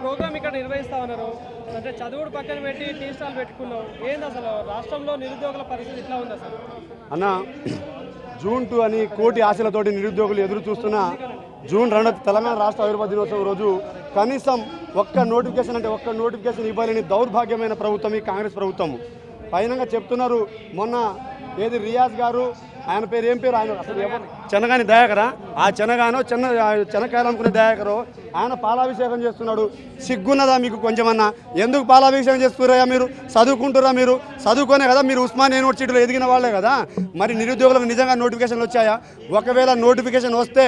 Programme ఇక్కడ నిర్వహిస్తా ఉన్నారు అంటే చదువుడు పక్కన పెట్టి టీ స్టాల్ పెట్టుకున్నాం ఏంది అసలు రాష్ట్రంలో నిరుద్యోగుల పరిస్థితి ఇట్లా ఉంది అసలు అన్న జూన్ 2 అని కోటి ఆశలతోటి నిరుద్యోగులు ఎదురు చూస్తున్న జూన్ 2 తెలంగాణ రాష్ట్ర ఆవిర్భావ దినోత్సవం రోజు కనీసం ఒక్క నోటిఫికేషన్ ఇవ్వాలని దౌర్భాగ్యమైన ప్రభుత్వం ఈ కాంగ్రెస్ ప్రభుత్వం పైనంగా చెప్తున్నారు. మొన్న ఏది రియాజ్ గారు ఆయన పేరు ఏం పేరు ఆయన అసలు చెనగాని దయాకరా ఆ చెనకాయలు అనుకునే దయాకరు ఆయన పాలాభిషేకం చేస్తున్నాడు. సిగ్గున్నదా మీకు కొంచెమన్నా? ఎందుకు పాలాభిషేకం చేస్తున్నారా? మీరు చదువుకుంటురా? మీరు చదువుకోనే కదా, మీరు ఉస్మానియా యూనివర్సిటీలో ఎదిగిన వాళ్ళే కదా. మరి నిరుద్యోగులకు నిజంగా నోటిఫికేషన్లు వచ్చాయా? ఒకవేళ నోటిఫికేషన్ వస్తే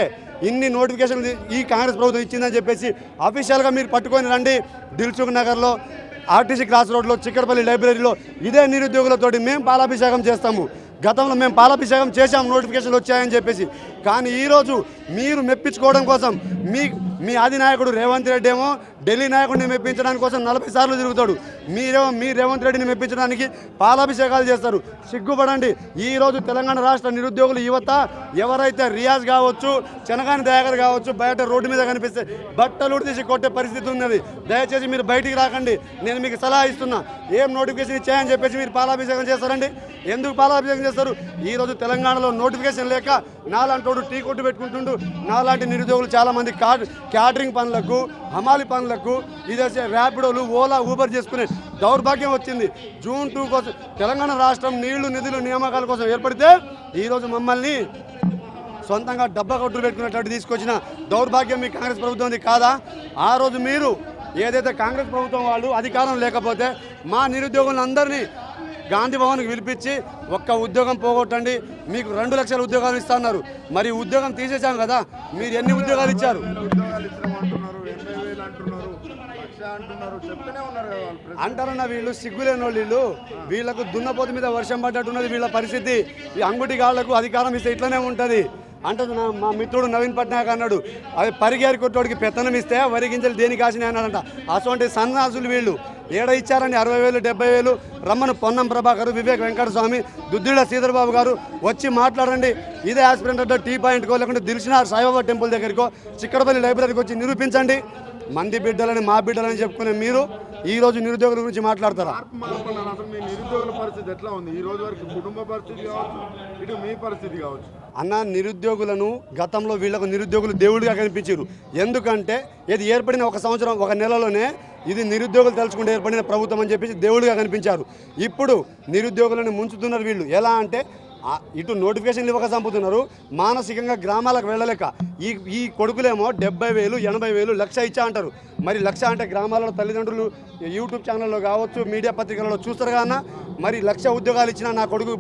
ఇన్ని నోటిఫికేషన్లు ఈ కాంగ్రెస్ ప్రభుత్వం ఇచ్చిందని చెప్పేసి అఫీషియల్గా మీరు పట్టుకొని రండి. దిల్సుఖ్ నగర్లో, ఆర్టీసీ క్రాస్ రోడ్లో, చిక్కడపల్లి లైబ్రరీలో ఇదే నిరుద్యోగులతోటి మేము పాలాభిషేకం చేస్తాము. గతంలో మేము పాలాభిషేకం చేశాం నోటిఫికేషన్లు వచ్చాయని చెప్పేసి. కానీ ఈరోజు మీరు మెప్పించుకోవడం కోసం మీ అధినాయకుడు రేవంత్ రెడ్డి ఏమో ఢిల్లీ నాయకుడిని మెప్పించడానికి కోసం 40 సార్లు తిరుగుతాడు. మీ రేవంత్ రెడ్డిని మెప్పించడానికి పాలాభిషేకాలు చేస్తారు. సిగ్గుపడండి. ఈరోజు తెలంగాణ రాష్ట్ర నిరుద్యోగులు యువత ఎవరైతే రియాజ్ కావచ్చు, చెనగాని దయాకర్ కావచ్చు, బయట రోడ్డు మీద కనిపిస్తే బట్టలు తీసి కొట్టే పరిస్థితి ఉన్నది. దయచేసి మీరు బయటికి రాకండి. నేను మీకు సలహా ఇస్తున్నా. ఏం నోటిఫికేషన్ ఇచ్చాయని చెప్పేసి మీరు పాలాభిషేకం చేస్తారండి? ఎందుకు పాలాభిషేకం చేస్తారు? ఈరోజు తెలంగాణలో నోటిఫికేషన్ లేక నాలాంటోడు టీ కొట్టు పెట్టుకుంటుండు. నాలాంటి నిరుద్యోగులు చాలామంది క్యాటరింగ్ పనులకు, హమాలి పనులకు, ఇదే ర్యాపిడోలు, ఓలా, ఊబర్ చేసుకునే దౌర్భాగ్యం వచ్చింది. జూన్ 2 కోసం తెలంగాణ రాష్ట్రం నీళ్లు, నిధులు, నియామకాల కోసం ఏర్పడితే ఈరోజు మమ్మల్ని సొంతంగా డబ్బా కొట్టులు పెట్టుకునేటట్టు తీసుకొచ్చిన దౌర్భాగ్యం మీ కాంగ్రెస్ ప్రభుత్వం కాదా? ఆ రోజు మీరు ఏదైతే కాంగ్రెస్ ప్రభుత్వం వాళ్ళు అధికారం లేకపోతే మా నిరుద్యోగులందరినీ గాంధీ భవన్కి పిలిపించి ఒక్క ఉద్యోగం పోగొట్టండి, మీకు 2 లక్షల ఉద్యోగాలు ఇస్తున్నారు. మరి ఉద్యోగం తీసేసాం కదా, మీరు ఎన్ని ఉద్యోగాలు ఇచ్చారు? అంటారన్న వీళ్ళు సిగ్గులేని వాళ్ళు. వీళ్ళకు దున్నపోతు మీద వర్షం పడ్డట్టున్నది వీళ్ళ పరిస్థితి. ఈ అంగుటి గాళ్లకు అధికారం ఇస్తే ఇట్లనే ఉంటుంది. అంటే మా మిత్రుడు నవీన్ పట్నాయక్ అన్నాడు, అది పరిగేరి కొట్టోడికి పెత్తనం ఇస్తే వరి గింజలు దేనికి కాసినాయి అన్నాడంట. అటువంటి సన్నాసులు వీళ్ళు. ఏడ ఇచ్చారని 60,000 70,000 రమ్మను పొన్నం ప్రభాకర్, వివేక్ వెంకటస్వామి, దుద్దిళ్ల శ్రీధర్బాబు గారు వచ్చి మాట్లాడండి. ఇదే ఆస్పిరెంట్ అంటే టీ పాయింట్కో లేకుంటే దిల్సుఖ్నగర్ సాయిబాబా టెంపుల్ దగ్గరికో, చిక్కడపల్లి లైబ్రరీకి వచ్చి నిరూపించండి. మంది బిడ్డలని మా బిడ్డలని చెప్పుకునే మీరు ఈరోజు నిరుద్యోగుల గురించి మాట్లాడతారా? నిరుద్యోగుల పరిస్థితి ఎట్లా ఉంది ఈ రోజు వరకు? కుటుంబ పరిస్థితి కావచ్చు, ఇటు మీ పరిస్థితి కావచ్చు. అన్న, నిరుద్యోగులను గతంలో వీళ్ళకు నిరుద్యోగులు దేవుడిగా కనిపించారు. ఎందుకంటే ఇది ఏర్పడిన 1 సంవత్సరం 1 నెలలోనే ఇది నిరుద్యోగులు తలుచుకుంటే ఏర్పడిన ప్రభుత్వం అని చెప్పేసి దేవుడిగా కనిపించారు. ఇప్పుడు నిరుద్యోగులను ముంచుతున్నారు వీళ్ళు. ఎలా అంటే ఇటు నోటిఫికేషన్లు ఇవ్వక చంపుతున్నారు, మానసికంగా గ్రామాలకు వెళ్ళలేక. ఈ కొడుకులేమో 70,000 80,000 లక్ష ఇచ్చా అంటారు. మరి లక్ష అంటే గ్రామాలలో తల్లిదండ్రులు యూట్యూబ్ ఛానల్లో కావచ్చు, మీడియా పత్రికలలో చూస్తారు కాన. మరి 1,00,000 ఉద్యోగాలు ఇచ్చినా నా కొడుకు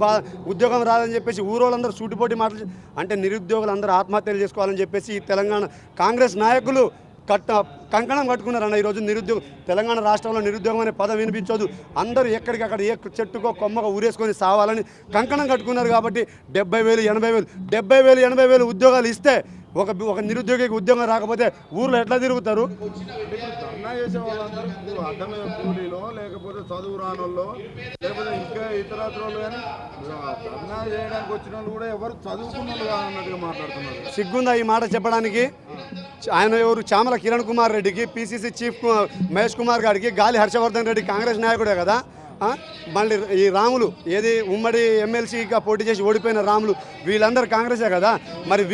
ఉద్యోగం రాదని చెప్పేసి ఊరోళ్ళందరూ సూటిపోటీ మాటలు అంటే నిరుద్యోగులు అందరూ ఆత్మహత్యలు చేసుకోవాలని చెప్పేసి ఈ తెలంగాణ కాంగ్రెస్ నాయకులు కంకణం కట్టుకున్నారన్న. ఈరోజు తెలంగాణ రాష్ట్రంలో నిరుద్యోగం అనే పదం వినిపించదు. అందరూ ఎక్కడికక్కడ ఏ చెట్టుకో కొమ్మగా ఊరేసుకొని సావాలని కంకణం కట్టుకున్నారు. కాబట్టి 70,000 80,000 ఉద్యోగాలు ఇస్తే ఒక నిరుద్యోగికి ఉద్యోగం రాకపోతే ఊర్లో ఎట్లా తిరుగుతారు? ధర్నా చేసే వాళ్ళందరూ అడ్డమైన కూలీలో, లేకపోతే చదువు రానోళ్ళు, లేకపోతే ఇంకా ఇతరత్రాలు, కానీ ధర్నా చేయడానికి వచ్చిన వాళ్ళు కూడా ఎవరు చదువుకున్న వాళ్ళు కాదన్నట్టుగా మాట్లాడుతున్నారు. సిగ్గుందా ఈ మాట చెప్పడానికి? ఆయన ఎవరు? చామల కిరణ్ కుమార్ రెడ్డికి, పిసిసి చీఫ్ మహేష్ కుమార్ గారికి, గాలి హర్షవర్ధన్ రెడ్డి కాంగ్రెస్ నాయకుడే కదా. మళ్ళీ ఈ రాములు ఏది ఉమ్మడి ఎమ్మెల్సీగా పోటీ చేసి ఓడిపోయిన రాములు, వీళ్ళందరూ కాంగ్రెసే కదా. మరి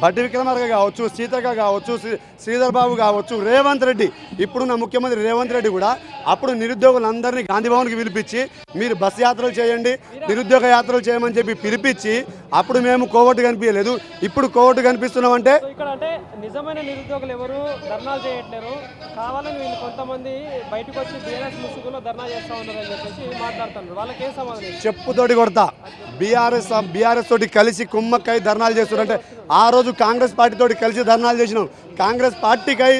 భట్టి విక్రమార్క కావచ్చు, సీతక్క కావచ్చు, శ్రీధర్ బాబు కావచ్చు, రేవంత్ రెడ్డి, ఇప్పుడున్న ముఖ్యమంత్రి రేవంత్ రెడ్డి కూడా అప్పుడు నిరుద్యోగులందరినీ గాంధీ భవన్కి పిలిపించి మీరు బస్ యాత్రలు చేయండి, నిరుద్యోగ యాత్రలు చేయమని చెప్పి పిలిపించి అప్పుడు మేము కోవట్టు కనిపించలేదు, ఇప్పుడు కోవట్టు కనిపిస్తున్నామంటే ఇక్కడ అంటే నిజమైన నిరుద్యోగులు ఎవరు ధర్నాలు చేయట్లేరు, కావాలని వీళ్ళు కొంతమంది బయటకు వచ్చి బీఆర్ఎస్ ముసుగులో ధర్నా చేస్తూ ఉన్నారని చెప్పేసి మాట్లాడుతున్నారు. వాళ్ళకి ఏం సమాధానం? చెప్పుతోటి కొడతా. బీఆర్ఎస్ తోటి కలిసి కుమ్మక్కై ధర్నాలు చేస్తున్నారంటే ఆ రోజు కాంగ్రెస్ పార్టీతోటి కలిసి ధర్నాలు చేసినాం, కాంగ్రెస్ పార్టీకై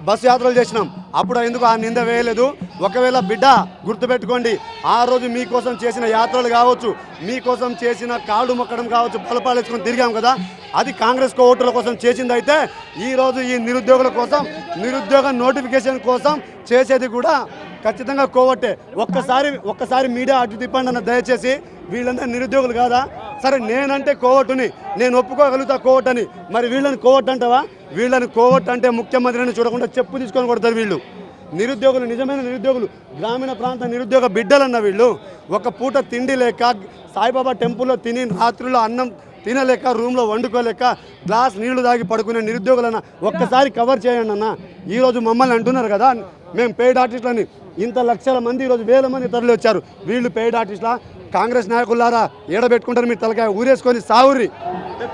బస్సు యాత్రలు చేసినాం. అప్పుడు ఎందుకు ఆ నింద వేయలేదు? ఒకవేళ బిడ్డ గుర్తుపెట్టుకోండి, ఆ రోజు మీకోసం చేసిన యాత్రలు కావచ్చు, మీకోసం చేసిన కాళ్ళు మొక్కడం కావచ్చు, బలపాలేసుకొని తిరిగాం కదా, అది కాంగ్రెస్ ఓటర్ల కోసం చేసింది. అయితే ఈరోజు ఈ నిరుద్యోగుల కోసం, నిరుద్యోగ నోటిఫికేషన్ కోసం చేసేది కూడా ఖచ్చితంగా కోవట్టే. ఒక్కసారి మీడియా అడ్డు తిప్పండి అన్న. దయచేసి వీళ్ళందరూ నిరుద్యోగులు కాదా? సరే నేనంటే కోవట్టుని, నేను ఒప్పుకోగలుగుతా కోవట్టని, మరి వీళ్ళని కోవట్టు అంటావా? వీళ్ళని కోవట్టు అంటే ముఖ్యమంత్రిని చూడకుండా చెప్పు తీసుకొని కొడతారు వీళ్ళు. నిరుద్యోగులు, నిజమైన నిరుద్యోగులు, గ్రామీణ ప్రాంత నిరుద్యోగ బిడ్డలన్న వీళ్ళు. ఒక పూట తిండి లేక సాయిబాబా టెంపుల్లో తిని రాత్రుల్లో అన్నం తినలేక రూమ్లో వండుకోలేక గ్లాస్ నీళ్లు తాగి పడుకునే నిరుద్యోగులన్న ఒక్కసారి కవర్ చేయండి అన్న. ఈరోజు మమ్మల్ని అంటున్నారు కదా మేము పెయిడ్ ఆర్టిస్టులని. ఇంత లక్షల మంది ఈరోజు వేల మంది తరలి వచ్చారు. వీళ్ళు పెయిడ్ ఆర్టిస్టులా? కాంగ్రెస్ నాయకులారా ఏడబెట్టుకుంటారు మీరు తలకాయ ఊరేసుకొని సావురి.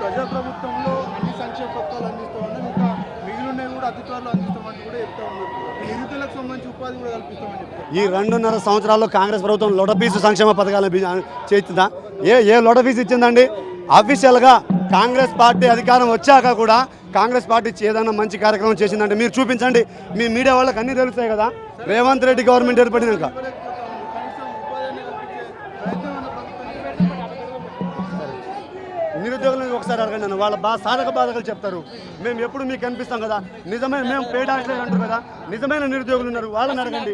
ప్రజాప్రభుత్వంలో అన్ని సంక్షేమ పథకాలు అందిస్తూ ఉన్నాం, ఇంకా మిగిలినవి కూడా అతి త్వరలో అందిస్తామని కూడా చెప్తా ఉన్నారు. నిరుద్యోగులకు సంబంధించి ఉపాధి కూడా కల్పిస్తామని చెప్తారు. ఈ 2.5 సంవత్సరాల్లో కాంగ్రెస్ ప్రభుత్వం లొడపీసు సంక్షేమ పథకాలను చేస్తుందా? ఏ లొడపీసు ఇచ్చిందండి? అఫీషియల్గా కాంగ్రెస్ పార్టీ అధికారం వచ్చాక కూడా కాంగ్రెస్ పార్టీ ఏదైనా మంచి కార్యక్రమం చేసిందంటే మీరు చూపించండి. మీ మీడియా వాళ్ళకి అన్నీ తెలుస్తాయి కదా. రేవంత్ రెడ్డి గవర్నమెంట్ ఏర్పడినాక నిరుద్యోగులను ఒకసారి అడగండి అన్న, వాళ్ళ సాధక బాధకులు చెప్తారు. మేము ఎప్పుడు మీకు కనిపిస్తాం కదా. నిజమైన మేము పేడ అంటారు కదా, నిజమైన నిరుద్యోగులు ఉన్నారు, వాళ్ళని అడగండి.